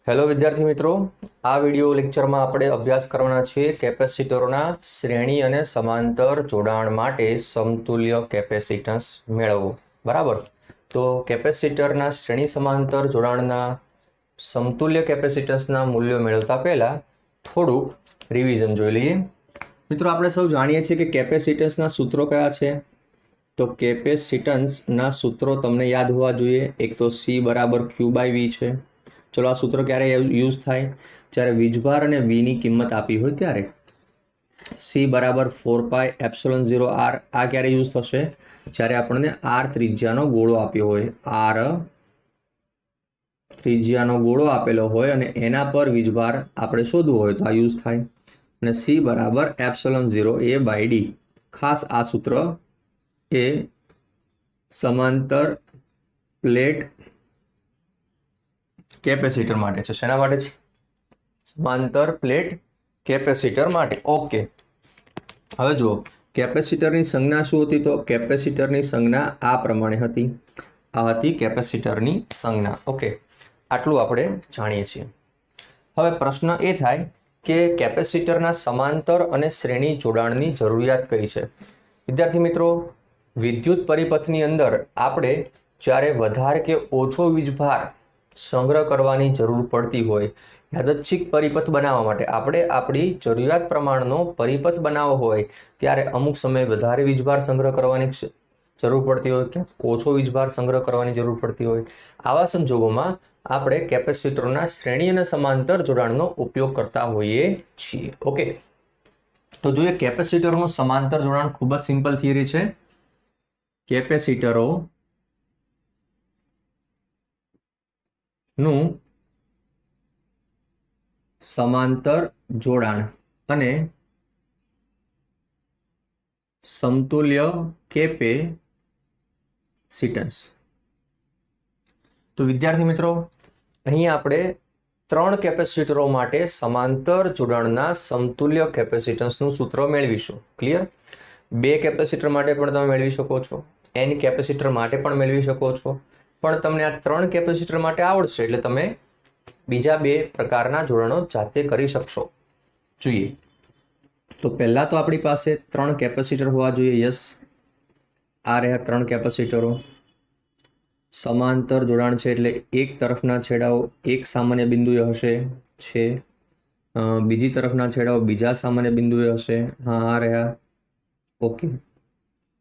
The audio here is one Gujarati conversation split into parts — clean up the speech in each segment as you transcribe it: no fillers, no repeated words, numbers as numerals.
હેલો વિદ્યાર્થી મિત્રો, આ વિડિયો લેક્ચરમાં આપણે અભ્યાસ કરવાના છે કેપેસિટરોના શ્રેણી અને સમાંતર જોડાણ માટે સમતુલ્ય કેપેસિટન્સ મેળવવું. બરાબર. તો કેપેસિટરના શ્રેણી સમાંતર જોડાણના સમતુલ્ય કેપેસિટન્સના મૂલ્યો મેળવતા પહેલા થોડુંક રિવિઝન જોઈ લઈએ. મિત્રો, આપણે સૌ જાણીએ છીએ કે કેપેસિટન્સના સૂત્રો કયા છે. તો કેપેસિટન્સના સૂત્રો તમને યાદ હોવા જોઈએ. એક તો C બરાબર Q/V છે. ચલો, આ સૂત્ર ક્યારે યુઝ થાય? જ્યારે વીજભાર અને વીની કિંમત આપી હોય ત્યારે. C બરાબર 4πε0r. આ ક્યારે યુઝ થશે? જ્યારે આપણને R ત્રિજ્યાનો ગોળો આપ્યો હોય. R ત્રિજ્યાનો ગોળો આપેલો હોય અને એના પર વીજભાર આપણે શોધવું હોય તો આ યુઝ થાય. અને C બરાબર ε0A/d. ખાસ આ સૂત્ર એ સમાંતર પ્લેટ કેપેસિટર માટે છે. શેના માટે છે? સમાંતર પ્લેટ કેપેસિટર માટે. ઓકે, હવે જુઓ, કેપેસિટરની સંજ્ઞા શું હતી? તો કેપેસિટરની સંજ્ઞા આ પ્રમાણે હતી. આ હતી કેપેસિટરની સંજ્ઞા. ઓકે, આટલું આપણે જાણીએ છીએ. હવે પ્રશ્ન એ થાય કે કેપેસિટરના સમાંતર અને શ્રેણી જોડાણની જરૂરિયાત કઈ છે? વિદ્યાર્થી મિત્રો, વિદ્યુત પરિપથની અંદર આપણે જ્યારે વધારે કે ઓછો વીજભાર સંગ્રહ કરવાની જરૂર પડતી હોય, યાદચ્છિક પરિપથ બનાવવા માટે આપણે આપણી જરૂરિયાત પ્રમાણનો પરિપથ બનાવવો હોય ત્યારે અમુક સમયે વધારે વીજભાર સંગ્રહ કરવાની જરૂર પડતી હોય કે ઓછો વીજભાર સંગ્રહ કરવાની જરૂર પડતી હોય. આવા સંજોગોમાં આપણે કેપેસિટરના શ્રેણી અને સમાંતર જોડાણનો ઉપયોગ કરતા હોઈએ છીએ. ઓકે, તો જોઈએ કેપેસિટરનું સમાંતર જોડાણ. ખૂબ જ સિમ્પલ થિયરી છે. કેપેસિટરો નું સમાંતર જોડાણ અને સમતુલ્ય કેપેસિટન્સ. તો વિદ્યાર્થી મિત્રો, અહીં આપણે 3 કેપેસિટરો માટે સમાંતર જોડાણના સમતુલ્ય કેપેસિટન્સનું સૂત્ર મેળવીશું. ક્લિયર? 2 કેપેસિટર માટે પણ તમે મેળવી શકો છો, n કેપેસિટર માટે પણ મેળવી શકો છો, પણ તમને આ 3 કેપેસિટર માટે આવડશે એટલે તમે બીજા 2 પ્રકારના જોડાણો જાતે કરી શકશો. જોઈએ તો પહેલા તો આપણી પાસે 3 કેપેસિટર હોવા જોઈએ. યસ, આ રહ્યા 3 કેપેસિટરો. સમાંતર જોડાણ છે એટલે એક તરફના છેડાઓ એક સામાન્ય બિંદુએ હશે છે, બીજી તરફના છેડાઓ બીજા સામાન્ય બિંદુએ હશે. હા, આ રહ્યા. ઓકે,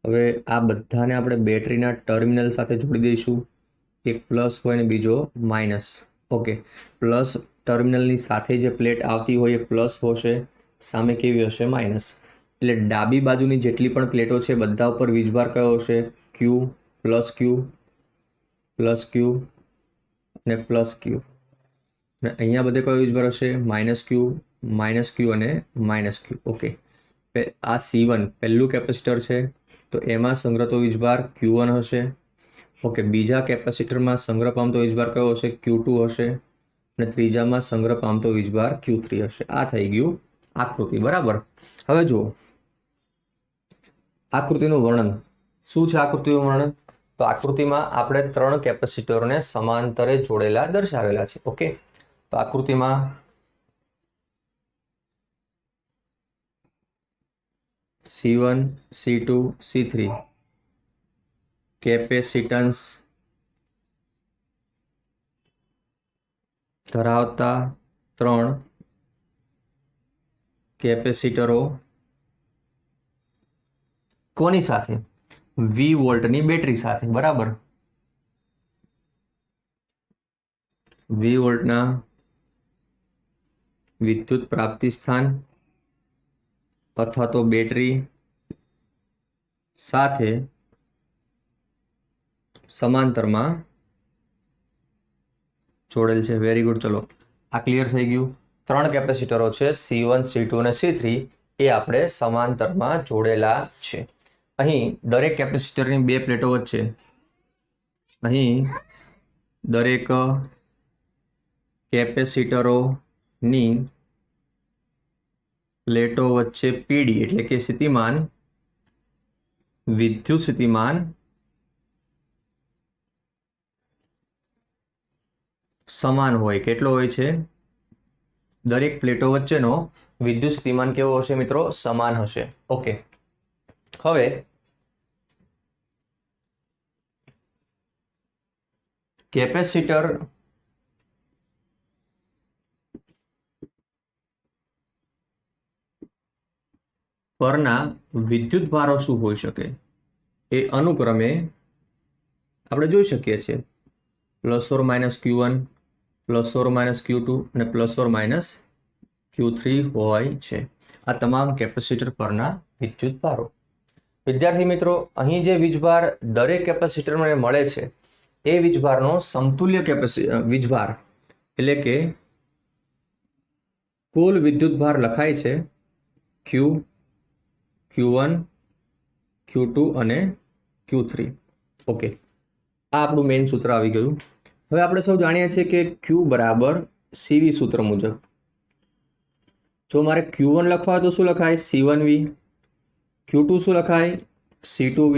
હવે આ બધાને આપણે બેટરીના ટર્મિનલ સાથે જોડી દઈશું. એક પ્લસ હોય ને બીજો માઇનસ. ઓકે, પ્લસ ટર્મિનલની સાથે જે પ્લેટ આવતી હોય એ પ્લસ હશે, સામે કેવી હશે? માઇનસ. એટલે ડાબી બાજુની જેટલી પણ પ્લેટો છે બધા ઉપર વીજભાર કયો હશે? ક્યુ પ્લસ ક્યુ પ્લસ ક્યુ અને પ્લસ ક્યુ. અને અહીંયા બધે કયો વીજભાર હશે? માઇનસ ક્યુ અને માઇનસ ક્યુ. ઓકે, આ C1 પહેલું કેપેસિટર છે તો એમાં સંગ્રહતો વીજભાર Q1 હશે. ઓકે, બીજા કેપેસિટરમાં સંગ્રહ પામતો વીજભાર કયો હશે? Q2 હશે. અને ત્રીજામાં સંગ્રહ પામતો વીજભાર Q3 હશે. આ થઈ ગયું આકૃતિ. બરાબર. હવે જુઓ આકૃતિનું વર્ણન. શું છે આકૃતિનું વર્ણન? તો આકૃતિમાં આપણે 3 કેપેસિટરોને સમાંતરે જોડેલા દર્શાવેલા છે. ઓકે, તો આકૃતિમાં C1, C2, C3 કેપેસિટન્સ ધરાવતા 3 કેપેસિટરો કોની સાથે? V વોલ્ટની બેટરી સાથે. બરાબર. V વોલ્ટના વિદ્યુત પ્રાપ્તિ સ્થાન અથવા તો બેટરી સાથે સમાંતરમાં જોડેલ છે. Very good. ચલો, આ ક્લિયર થઈ ગયું. 3 કેપેસિટરો છે C1, C2 અને C3. એ આપણે સમાંતરમાં જોડેલા છે. અહીં દરેક કેપેસિટરની 2 પ્લેટો વચ્ચે અહીં દરેક કેપેસિટરોની પ્લેટો વચ્ચે PD એટલે કે સ્થિતિમાન વિદ્યુત સ્થિતિમાન સમાન હોય. કેટલો હોય છે? દરેક પ્લેટો વચ્ચેનો વિદ્યુત સ્થિતિમાન કેવો હશે મિત્રો? સમાન હશે. ઓકે, હવે કેપેસિટર પરના વિદ્યુત ભારો શું હોઈ શકે? એ અનુક્રમે આપણે જોઈ શકીએ છીએ plus or minus Q1, plus or minus Q2 અને પ્લસ ઓર માઇનસ Q3 હોય છે. આ તમામ કેપેસિટર પરના વિદ્યુત ભારો. વિદ્યાર્થી મિત્રો, અહીં જે વીજભાર દરેક કેપેસિટરને મળે છે એ વીજભારનો સમતુલ્ય વીજભાર એટલે કે કુલ વિદ્યુત ભાર લખાય છે Q, Q1, Q2 અને Q3. ઓકે, આ આપણું મેઇન સૂત્ર આવી ગયું. હવે આપણે સૌ જાણીએ છીએ કે Q બરાબર CV સૂત્ર મુજબ જો મારે Q1 લખવા હોય તો શું લખાય? C1V. Q2 શું લખાય? C2V.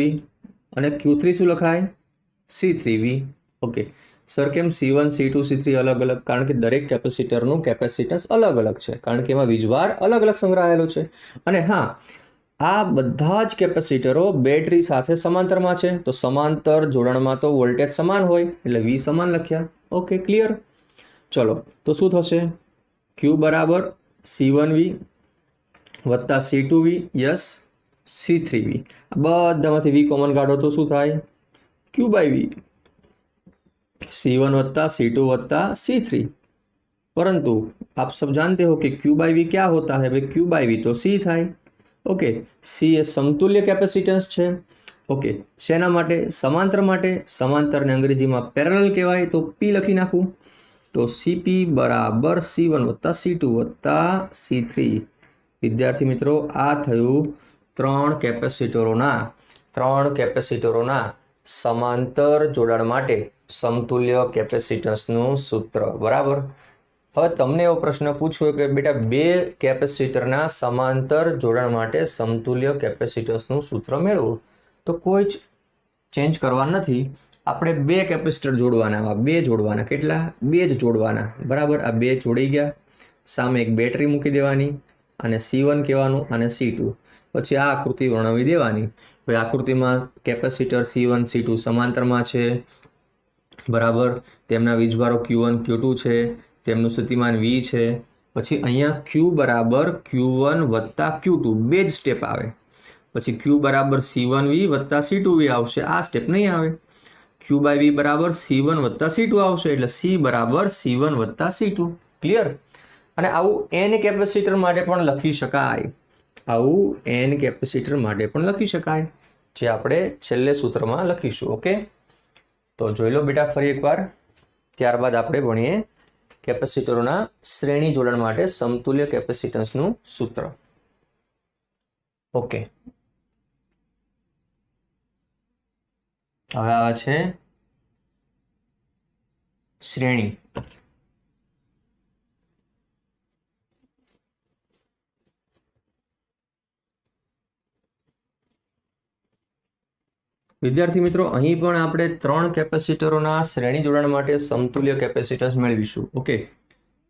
અને Q3 શું લખાય? C3V. ઓકે સર, કેમ C1, C2, C3 અલગ અલગ? કારણ કે દરેક કેપેસિટરનું કેપેસિટન્સ અલગ અલગ છે, કારણ કે એમાં વીજભાર અલગ અલગ સંગ્રહાયેલો છે. અને હા, આ બધા જ કેપેસિટરો બેટરી સાથે સમાંતરમાં છે, તો સમાંતર જોડાણમાં તો વોલ્ટેજ સમાન હોય એટલે V સમાન લખ્યા. Okay, clear? ચલો, તો શું થશે? Q બરાબર C1V વત્તા C2V યસ C3V. બધામાંથી V કોમન કાઢો તો શું થાય? Q by V. C1 वत्ता C2 वत्ता C3. परंतु आप सब जानते हो कि Q by V क्या होता है? भाई Q by V तो C થાય. ओके, C એ સમતુલ્ય કેપેસિટન્સ છે. ઓકે, શેના માટે? સમાંતર માટે. સમાંતરને અંગ્રેજીમાં પેરેલલ કહેવાય, તો P લખી નાખું. તો CP બરાબર C1 વત્તા C2 વત્તા C3. વિદ્યાર્થી મિત્રો, આ થયું ત્રણ કેપેસિટરોના સમાંતર જોડાણ માટે સમતુલ્ય કેપેસિટન્સનું સૂત્ર. બરાબર. હવે તમને એવો પ્રશ્ન પૂછ્યો કે બેટા બે કેપેસિટરના સમાંતર જોડાણ માટે સમતુલ્ય કેપેસિટન્સનું સૂત્ર મેળવો, તો કોઈ જ ચેન્જ કરવાનું નથી. આપણે બે કેપેસિટર જોડવાના, બે જોડવાના. કેટલા? બે જ જોડવાના. બરાબર, આ બે જોડી ગયા. સામે એક બેટરી મૂકી દેવાની, અને C1 કહેવાનું અને C2. પછી આ આકૃતિ વર્ણવી દેવાની. ભાઈ આકૃતિમાં કેપેસિટર C1, C2 સમાંતરમાં છે. બરાબર, તેમના વીજભારો Q1, Q2 છે, તેમનું સ્થિતિમાન V છે. પછી અહીંયા Q બરાબર Q1 વત્તા Q2 બે જ સ્ટેપ આવે. પછી Q બરાબર C1V વત્તા C2V આવશે, આ સ્ટેપ નહીં આવે. Q by V બરાબર C1 વત્તા C2 આવશે, એટલે C બરાબર C1 વત્તા C2. ક્લિયર? અને આવું n કેપેસિટર માટે પણ લખી શકાય. જે આપણે છેલ્લે સૂત્રમાં લખીશું. ઓકે, તો જોઈ લો બેટા ફરી એકવાર. ત્યારબાદ આપણે ભણીએ કેપેસિટરોના શ્રેણી જોડાણ માટે સમતુલ્ય કેપેસિટન્સનું સૂત્ર. ઓકે, હવે આ છે શ્રેણી. વિદ્યાર્થી મિત્રો, અહીં પણ આપણે ત્રણ કેપેસિટરોના શ્રેણી જોડાણ માટે સમતુલ્ય કેપેસિટન્સ મેળવીશું. ઓકે,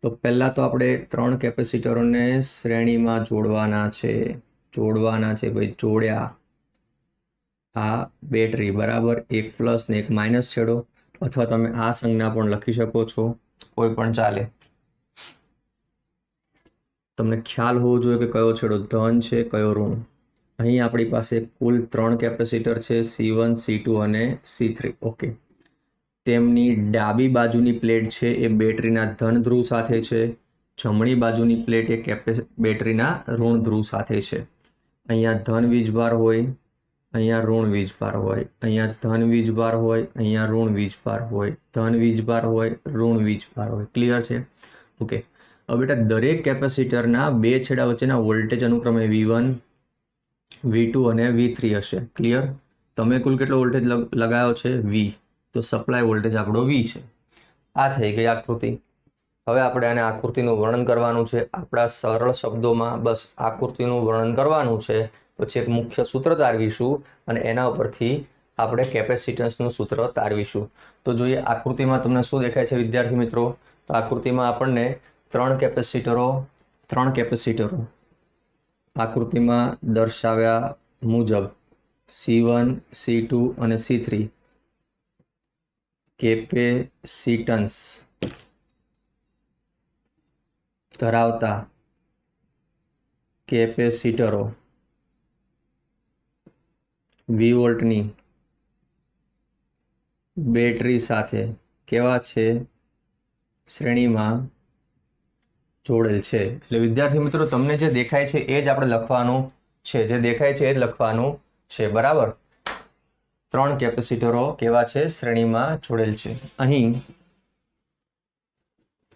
તો પહેલા તો આપણે ત્રણ કેપેસિટરોને શ્રેણીમાં જોડવાના છે. ભાઈ જોડ્યા. આ બેટરી બરાબર, એક પ્લસ ને એક માઇનસ છેડો, અથવા તમે આ સંજ્ઞા પણ લખી શકો છો, કોઈ પણ ચાલે. તમને ખ્યાલ હોવો જોઈએ કે કયો છેડો ધન છે, કયો ઋણ. અહીં આપણી પાસે કુલ ત્રણ કેપેસિટર છે, C1, C2 અને C3. ઓકે, તેમની ડાબી બાજુની પ્લેટ છે એ બેટરીના ધન ધ્રુવ સાથે છે, જમણી બાજુની પ્લેટ એ બેટરીના ઋણ ધ્રુવ સાથે છે. અહીંયા ધન વીજભાર હોય, અહીંયા ઋણ વીજભાર હોય, અહીંયા ધન વીજભાર હોય, અહીંયા ઋણ વીજભાર હોય, ધન વીજભાર હોય, ઋણ વીજભાર હોય. ક્લિયર છે? ઓકે, હવે બેટા દરેક કેપેસિટરના બે છેડા વચ્ચેના વોલ્ટેજ અનુક્રમે V1, V2 અને V3 હશે. ક્લિયર? તમે કુલ કેટલો વોલ્ટેજ લગાવ્યો છે? V. તો સપ્લાય વોલ્ટેજ આપણો V છે. આ થઈ ગઈ આકૃતિ. હવે આપણે આને આકૃતિનું વર્ણન કરવાનું છે. આપણા સરળ શબ્દોમાં બસ આકૃતિનું વર્ણન કરવાનું છે. પછી એક મુખ્ય સૂત્ર તારવીશું અને એના ઉપરથી આપણે કેપેસિટન્સનું સૂત્ર તારવીશું. તો જોઈએ આકૃતિમાં તમને શું દેખાય છે વિદ્યાર્થી મિત્રો? તો આકૃતિમાં આપણને ત્રણ કેપેસિટરો આકૃતિમાં દર્શાવ્યા મુજબ C1, C2 અને C3 કેપેસિટન્સ ધરાવતા કેપેસિટરો V વોલ્ટની બેટરી સાથે કેવા છે? શ્રેણીમાં જોડેલ છે. એટલે વિદ્યાર્થી મિત્રો તમને જે દેખાય છે એ જ આપણે લખવાનું છે, જે દેખાય છે એ જ લખવાનું છે, બરાબર? ત્રણ કેપેસિટરો કેવા છે? શ્રેણીમાં જોડેલ છે. અહીં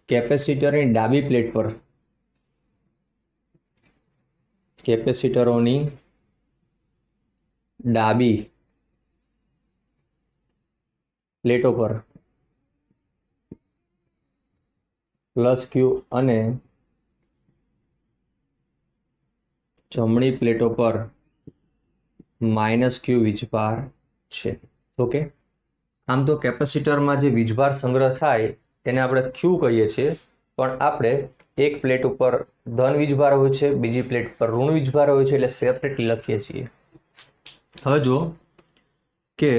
કેપેસિટરની ડાબી પ્લેટ પર કેપેસિટરોની ડાબી પ્લેટો પર પ્લસ ક્યુ અને જમણી પ્લેટો પર માઇનસ ક્યુ વીજભાર છે. ઓકે, આમ તો કેપેસિટરમાં જે વીજભાર સંગ્રહ થાય તેને આપણે ક્યુ કહીએ છીએ, પણ આપણે એક પ્લેટ ઉપર ધન વીજભાર હોય છે, બીજી પ્લેટ પર ઋણ વીજભાર હોય છે, એટલે સેપરેટલી લખીએ છીએ. હવે જો કે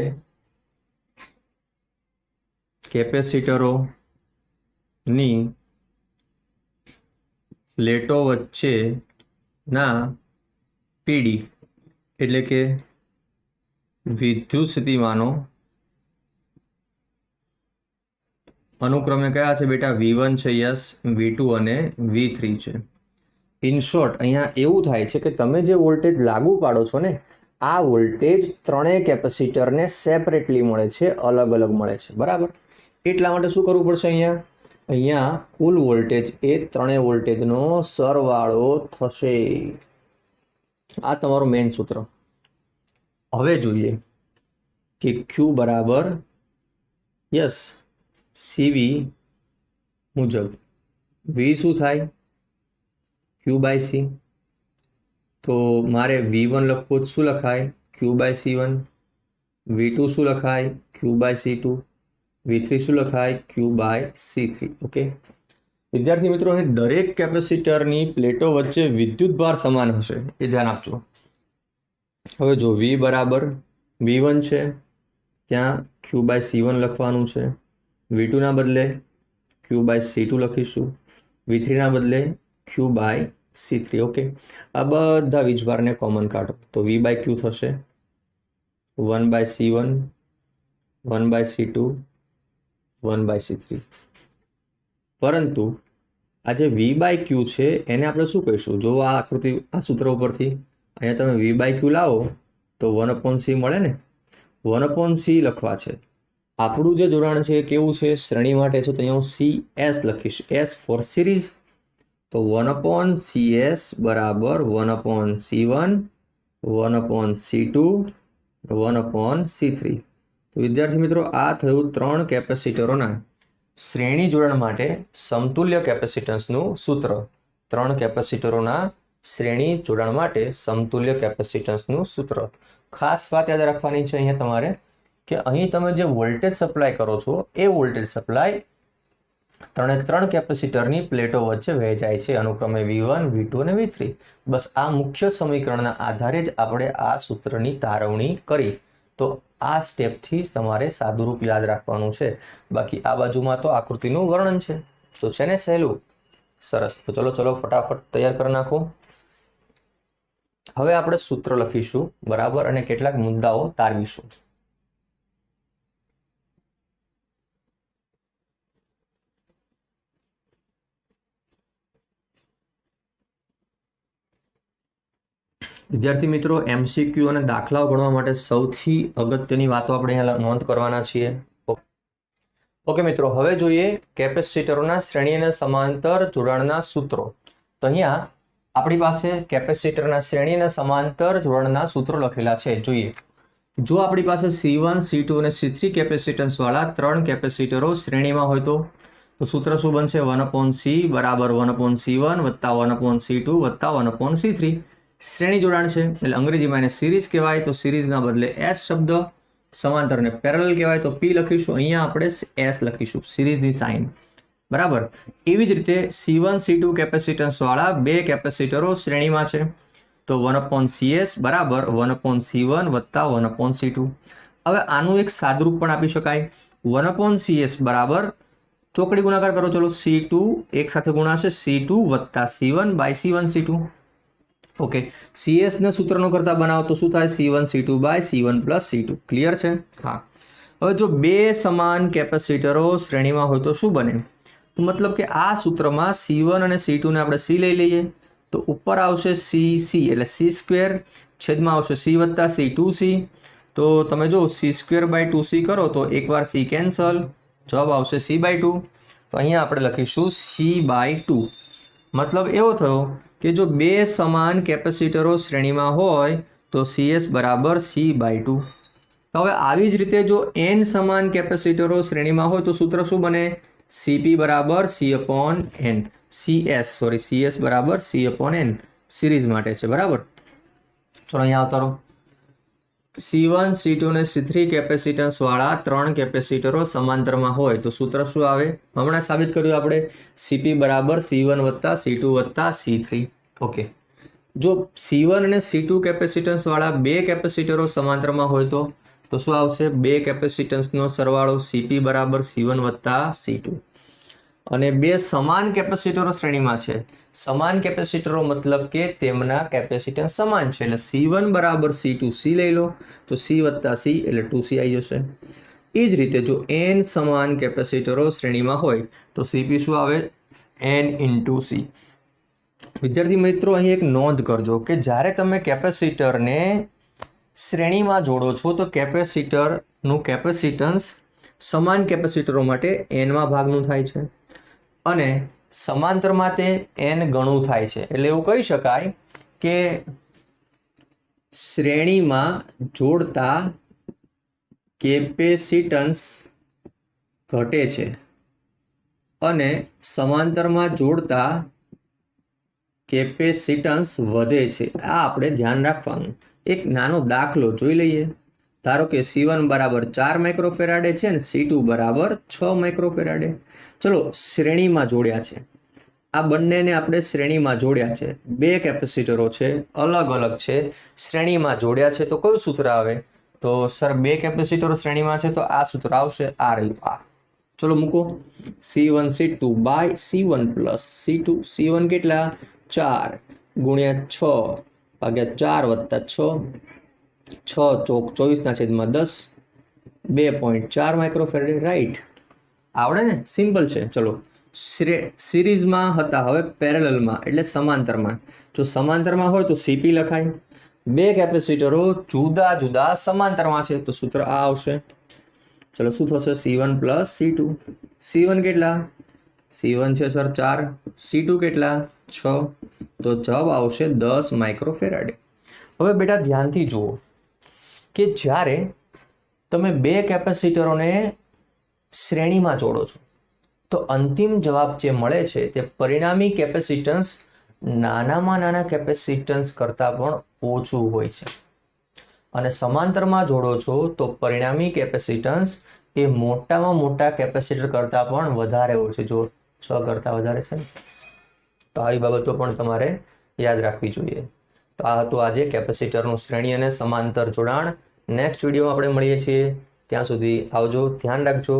કેપેસિટરોની પ્લેટો વચ્ચેના પીડી એટલે કે વિદ્યુત સ્થિતિમાનો અનુક્રમે કયા છે બેટા? V1 છે, યસ, V2 અને V3 છે. ઇન શોર્ટ અહીંયા એવું થાય છે કે તમે જે વોલ્ટેજ લાગુ પાડો છો ને, આ વોલ્ટેજ ત્રણેય કેપેસિટરને સેપરેટલી મળે છે, અલગ અલગ મળે છે, બરાબર? એટલા માટે શું કરવું પડશે? અહીંયા કુલ વોલ્ટેજ એ ત્રણેય વોલ્ટેજનો સરવાળો થશે. આ તમારું મેઇન સૂત્ર. હવે જોઈએ કે Q બરાબર યસ CV મુજબ V શું થાય? Q/C. તો મારે V1 લખવું શું લખાય? Q/C1. V2 શું લખાય? Q/C2. V3 શું લખાય? Q/C3. ઓકે વિદ્યાર્થી મિત્રો, અહીં દરેક કેપેસિટરની પ્લેટો વચ્ચે વિદ્યુત ભાર સમાન હશે, એ ધ્યાન આપજો. હવે જો V બરાબર V1 છે, ત્યાં Q/C1 લખવાનું છે. V2 ના બદલે Q/C2 લખીશું. V3 ના બદલે Q/C3. ઓકે, આ બધા વીજભારને કોમન કાઢો તો V/Q થશે 1/C1, 1/C2, 1/C3. પરંતુ આ જે V/Q છે એને આપણે શું કહીશું? જો આ આકૃતિ, આ સૂત્ર ઉપરથી અહીંયા તમે V/Q લાવો તો 1/C મળે ને. 1/C લખવા છે. આપણું જે જોડાણ છે એ કેવું છે? શ્રેણી માટે છે, તો અહીંયા હું CS લખીશ, S ફોર સિરીઝ. તો 1/CS બરાબર 1/C1, 1/C2, 1/C3. તો વિદ્યાર્થી મિત્રો, આ થયું ત્રણ કેપેસિટરોના શ્રેણી જોડાણ માટે સમતુલ્ય કેપેસિટન્સનું સૂત્ર. ત્રણ કેપેસિટરોના શ્રેણી જોડાણ માટે સમતુલ્ય કેપેસિટન્સનું સૂત્ર. ખાસ વાત યાદ રાખવાની છે અહીંયા તમારે કે અહીં તમે જે વોલ્ટેજ સપ્લાય કરો છો એ વોલ્ટેજ સપ્લાય ત્રણ કેપેસિટરની પ્લેટો વચ્ચે વહેંચાય છે, અનુક્રમે V1, V2 અને V3. બસ આ મુખ્ય સમીકરણના આધારે જ આપણે આ સૂત્રની તારવણી કરી. તો આ સ્ટેપથી તમારે સાદુરૂપ યાદ રાખવાનું છે. બાકી આ બાજુમાં તો આકૃતિનું વર્ણન છે, તો છે ને સહેલું? સરસ. તો ચલો ફટાફટ તૈયાર કરી નાખો. હવે આપણે સૂત્ર લખીશું, બરાબર, અને કેટલાક મુદ્દાઓ તારવીશું. વિદ્યાર્થી મિત્રો, MCQ અને દાખલાઓ ગણવા માટે સૌથી અગત્યની વાતો આપણે અહીંયા નોંધ કરવાના છીએ. ઓકે મિત્રો, હવે જોઈએ કેપેસિટરોના શ્રેણી અને સમાંતર જોડાણના સૂત્રો. તો અહીંયા આપણી પાસે કેપેસિટરના શ્રેણી અને સમાંતર જોડાણના સૂત્રો લખેલા છે. જોઈએ, જો આપણી પાસે C1, C2 અને C3 કેપેસિટન્સ વાળા ત્રણ કેપેસિટરો શ્રેણીમાં હોય તો સૂત્ર શું બનશે? 1/C બરાબર 1/C1 વત્તા 1/C2 વત્તા 1/C3. શ્રેણી જોડાણ છે એટલે અંગ્રેજીમાં એને સિરીઝ કહેવાય, તો સિરીઝના બદલે S શબ્દ, સમાંતરને પેરેલલ કહેવાય તો P લખીશું, અહીંયા આપણે S લખીશું, સિરીઝની સાઇન, બરાબર. એવી જ રીતે C1 C2 કેપેસિટન્સ વાળા બે કેપેસિટરો શ્રેણીમાં છે, તો 1/CS બરાબર 1/C1 વત્તા 1/C2. હવે આનું એક સાદુરૂપ પણ આપી શકાય, 1/CS બરાબર ચોકડી ગુણાકાર કરો, ચલો C2 એક સાથે ગુણાશે C2 વત્તા C1 by C1 C2. Okay, CS ને સૂત્રનો કરતા બનાવો તો શું થાય, C1 C2 by C1 plus C2. Clear છે? હા. હવે જો બે સમાન કેપેસિટરો શ્રેણીમાં હોય તો શું બને, તો મતલબ કે આ સૂત્રમાં C1 અને C2 ને આપણે C લઈ લઈએ તો ઉપર આવશે C એટલે C² છેદમાં આવશે C વત્તા C 2C. તો તમે જો C² બાય 2C કરો તો એકવાર C કેન્સલ, જવાબ આવશે C બાય 2. તો અહીંયા આપણે લખીશું C બાય 2. મતલબ એવો થયો કે જો બે સમાન કેપેસિટરો શ્રેણીમાં હોય તો CS બરાબર C બાય 2. તો હવે આવી જ રીતે જો n સમાન કેપેસિટરો શ્રેણીમાં હોય તો સૂત્ર શું બને, CP બરાબર C અપોન n, CS બરાબર C અપોન n સિરીઝ માટે છે, બરાબર. ચલો અહીંયા આવતા રહો. C1 C2 અને C3 કેપેસિટન્સ વાળા ત્રણ કેપેસિટરો સમાંતરમાં હોય તો સૂત્ર શું આવે, હમણાં સાબિત કર્યું આપણે, CP બરાબર C1 વત્તા C2 વત્તા C3. ઓકે, જો C1 અને C2 કેપેસિટન્સ વાળા બે કેપેસિટરો સમાંતરમાં હોય તો શું આવશે, બે કેપેસિટન્સનો સરવાળો CP બરાબર C1 વત્તા C2. અને બે સમાન કેપેસિટરો શ્રેણીમાં છે, સમાન કેપેસિટરો મતલબ કે તેમના કેપેસિટન્સ સમાન છે, એટલે C1 બરાબર C2 C લઈ લો તો C વત્તા C એટલે 2C આવી જશે. એ જ રીતે જો n સમાન કેપેસિટરો શ્રેણીમાં હોય તો CP શું આવે, n ઇન્ટુ C. વિદ્યાર્થી મિત્રો અહીં એક નોંધ કરજો કે જ્યારે તમે કેપેસિટરને શ્રેણીમાં જોડો છો તો કેપેસિટરનું કેપેસિટન્સ સમાન કેપેસિટરો માટે n ભાગનું થાય છે અને સમાંતરમાં તે n ગણું થાય છે. એટલે એવું કહી શકાય કે શ્રેણીમાં જોડતા કેપેસિટન્સ ઘટે છે અને સમાંતરમાં જોડતા કેપેસિટન્સ વધે છે. આ આપણે ધ્યાન રાખવાનું. એક નાનો દાખલો જોઈ લઈએ. ધારો કે C1 બરાબર 4 માઇક્રોફેરાડે છે અને C2 બરાબર 6 માઇક્રોફેરાડે. ચલો શ્રેણીમાં જોડ્યા છે, આ બંનેને આપણે શ્રેણીમાં જોડ્યા છે, બે કેપેસિટરો છે, અલગ અલગ છે, શ્રેણીમાં જોડ્યા છે તો કયું સૂત્ર આવે, તો સર બે કેપેસિટરો શ્રેણીમાં છે તો આ સૂત્ર આવશે, આ રહ્યું આ. ચલો મૂકો, C1 C2 by C1 plus C2. C1 કેટલા, 4 ગુણ્યા 6 ભાગ્યા 4 વત્તા 6, 6 ચોક 24/10, 2.4 માઇક્રોફેરાડે. રાઈટ, આવડે ને, સિમ્પલ છે. ચલો સિરીઝમાં હતા, હવે પેરેલલમાં એટલે સમાંતરમાં. જો સમાંતરમાં હોય તો CP લખાય, બે કેપેસિટરો જુદા જુદા સમાંતરમાં છે તો સૂત્ર આ આવશે. ચલો શું થશે, C1 પ્લસ C2. C1 કેટલા, C1 છે સર 4, C2 કેટલા 6, તો જવાબ આવશે 10 માઇક્રોફેરાડે. હવે બેટા ધ્યાનથી જુઓ કે જ્યારે તમે બે કેપેસિટરોને શ્રેણીમાં જોડો છો તો અંતિમ જવાબ જે મળે છે તે પરિણામી કેપેસિટન્સ નાનામાં નાના કેપેસિટન્સ કરતાં પણ ઓછું હોય છે અને સમાંતરમાં જોડો છો તો પરિણામી કેપેસિટન્સ એ મોટામાં મોટા કેપેસિટર કરતાં પણ વધારે હોય છે. જો 6 કરતાં વધારે છે તો આવી બાબતો પણ તમારે યાદ રાખવી જોઈએ. તો આ હતું આજે કેપેસિટરનું શ્રેણી અને સમાંતર જોડાણ. નેક્સ્ટ વિડીયોમાં આપણે મળીએ છીએ, ત્યાં સુધી આવજો, ધ્યાન રાખજો,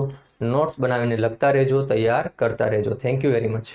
નોટ્સ બનાવીને લખતા રહેજો, તૈયાર કરતા રહેજો. Thank you very much.